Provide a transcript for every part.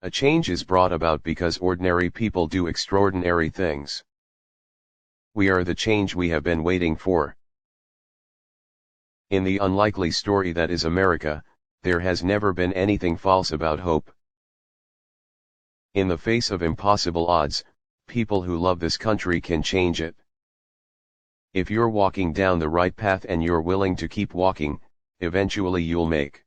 A change is brought about because ordinary people do extraordinary things. We are the change we have been waiting for. In the unlikely story that is America, there has never been anything false about hope. In the face of impossible odds, people who love this country can change it. If you're walking down the right path and you're willing to keep walking, eventually you'll make.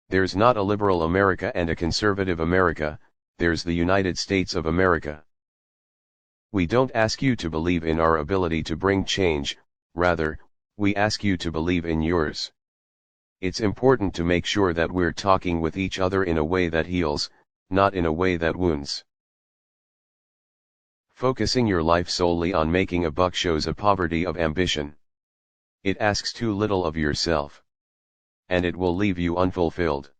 There's not a liberal America and a conservative America, there's the United States of America. We don't ask you to believe in our ability to bring change, rather, we ask you to believe in yours. It's important to make sure that we're talking with each other in a way that heals, not in a way that wounds. Focusing your life solely on making a buck shows a poverty of ambition. It asks too little of yourself. And it will leave you unfulfilled.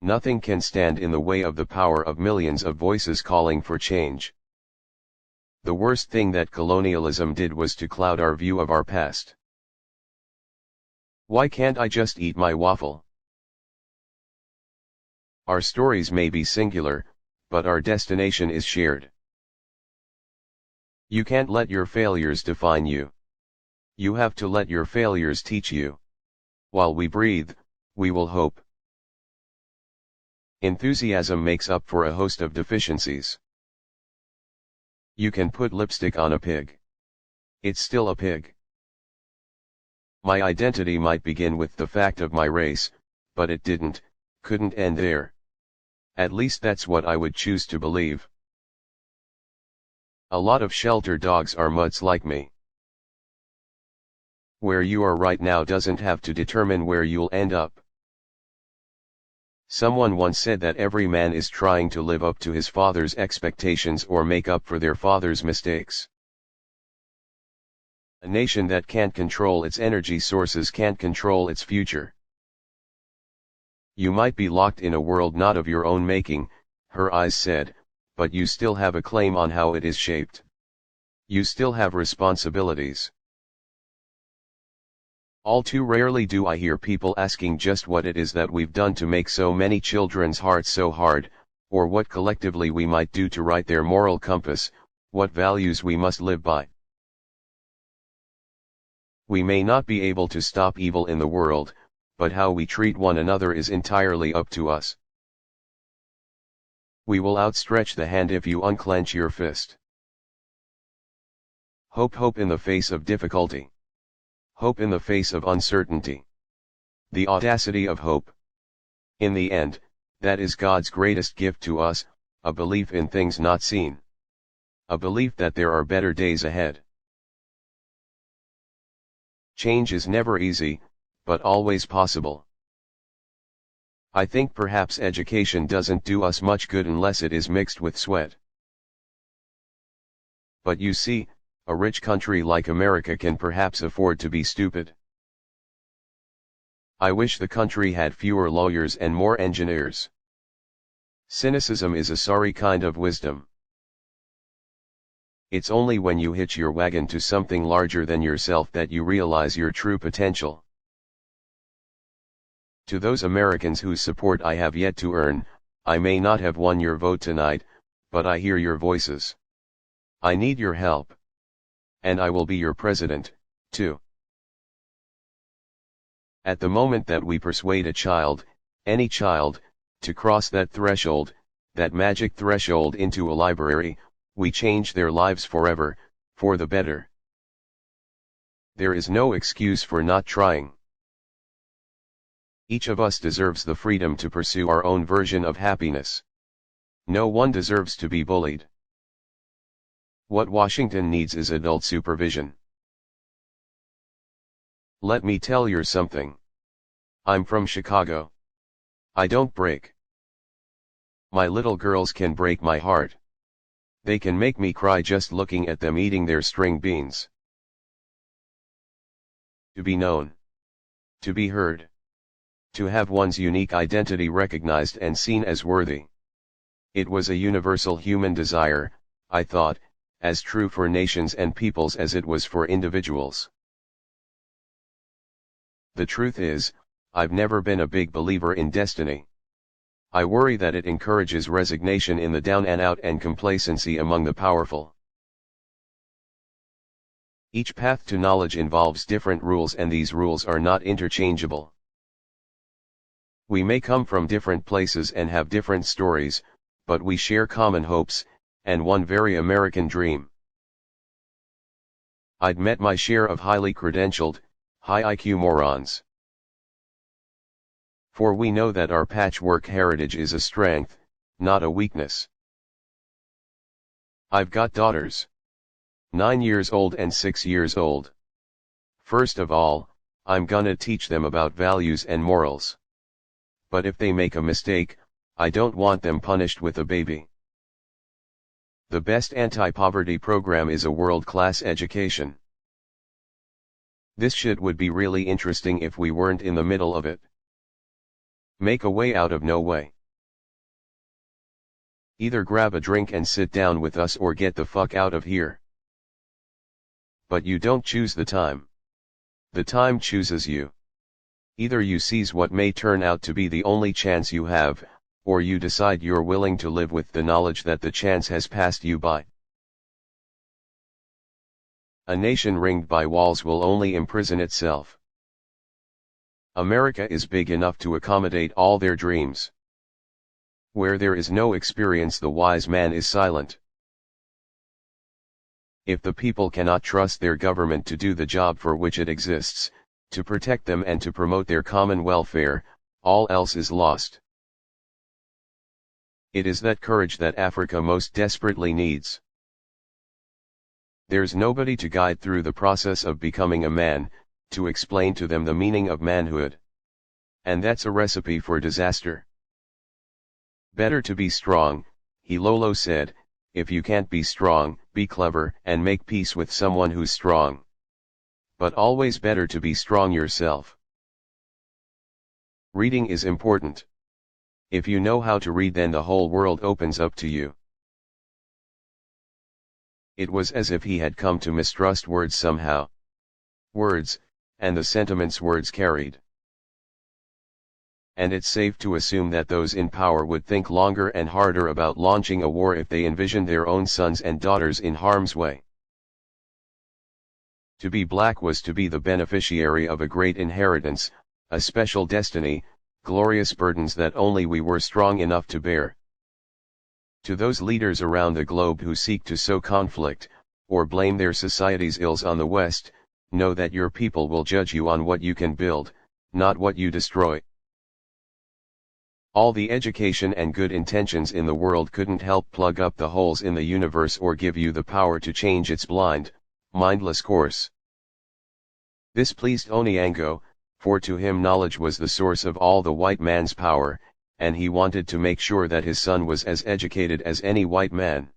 Nothing can stand in the way of the power of millions of voices calling for change. The worst thing that colonialism did was to cloud our view of our past. Why can't I just eat my waffle? Our stories may be singular, but our destination is shared. You can't let your failures define you. You have to let your failures teach you. While we breathe, we will hope. Enthusiasm makes up for a host of deficiencies. You can put lipstick on a pig. It's still a pig. My identity might begin with the fact of my race, but it couldn't end there. At least that's what I would choose to believe. A lot of shelter dogs are mutts like me. Where you are right now doesn't have to determine where you'll end up. Someone once said that every man is trying to live up to his father's expectations or make up for their father's mistakes. A nation that can't control its energy sources can't control its future. You might be locked in a world not of your own making, her eyes said, but you still have a claim on how it is shaped. You still have responsibilities. All too rarely do I hear people asking just what it is that we've done to make so many children's hearts so hard, or what collectively we might do to right their moral compass, what values we must live by. We may not be able to stop evil in the world, but how we treat one another is entirely up to us. We will outstretch the hand if you unclench your fist. Hope in the face of difficulty. Hope in the face of uncertainty. The audacity of hope. In the end, that is God's greatest gift to us, a belief in things not seen. A belief that there are better days ahead. Change is never easy, but always possible. I think perhaps education doesn't do us much good unless it is mixed with sweat. But you see, a rich country like America can perhaps afford to be stupid. I wish the country had fewer lawyers and more engineers. Cynicism is a sorry kind of wisdom. It's only when you hitch your wagon to something larger than yourself that you realize your true potential. To those Americans whose support I have yet to earn, I may not have won your vote tonight, but I hear your voices. I need your help. And I will be your president, too. At the moment that we persuade a child, any child, to cross that threshold, that magic threshold into a library, we change their lives forever, for the better. There is no excuse for not trying. Each of us deserves the freedom to pursue our own version of happiness. No one deserves to be bullied. What Washington needs is adult supervision. Let me tell you something. I'm from Chicago. I don't break. My little girls can break my heart. They can make me cry just looking at them eating their string beans. To be known. To be heard. To have one's unique identity recognized and seen as worthy. It was a universal human desire, I thought, as true for nations and peoples as it was for individuals. The truth is, I've never been a big believer in destiny. I worry that it encourages resignation in the down and out and complacency among the powerful. Each path to knowledge involves different rules, and these rules are not interchangeable. We may come from different places and have different stories, but we share common hopes, and one very American dream. I'd met my share of highly credentialed, high IQ morons. For we know that our patchwork heritage is a strength, not a weakness. I've got daughters. 9 years old and 6 years old. First of all, I'm gonna teach them about values and morals. But if they make a mistake, I don't want them punished with a baby. The best anti-poverty program is a world-class education. This shit would be really interesting if we weren't in the middle of it. Make a way out of no way. Either grab a drink and sit down with us or get the fuck out of here. But you don't choose the time. The time chooses you. Either you seize what may turn out to be the only chance you have, or you decide you're willing to live with the knowledge that the chance has passed you by. A nation ringed by walls will only imprison itself. America is big enough to accommodate all their dreams. Where there is no experience, the wise man is silent. If the people cannot trust their government to do the job for which it exists, to protect them and to promote their common welfare, all else is lost. It is that courage that Africa most desperately needs. There's nobody to guide through the process of becoming a man, to explain to them the meaning of manhood. And that's a recipe for disaster. Better to be strong, Hilolo said. If you can't be strong, be clever and make peace with someone who's strong. But always better to be strong yourself. Reading is important. If you know how to read, then the whole world opens up to you. It was as if he had come to mistrust words somehow. Words, and the sentiments words carried. And it's safe to assume that those in power would think longer and harder about launching a war if they envisioned their own sons and daughters in harm's way. To be black was to be the beneficiary of a great inheritance, a special destiny, glorious burdens that only we were strong enough to bear. To those leaders around the globe who seek to sow conflict, or blame their society's ills on the West, know that your people will judge you on what you can build, not what you destroy. All the education and good intentions in the world couldn't help plug up the holes in the universe or give you the power to change its blind, mindless course. This pleased Onyango, for to him knowledge was the source of all the white man's power, and he wanted to make sure that his son was as educated as any white man.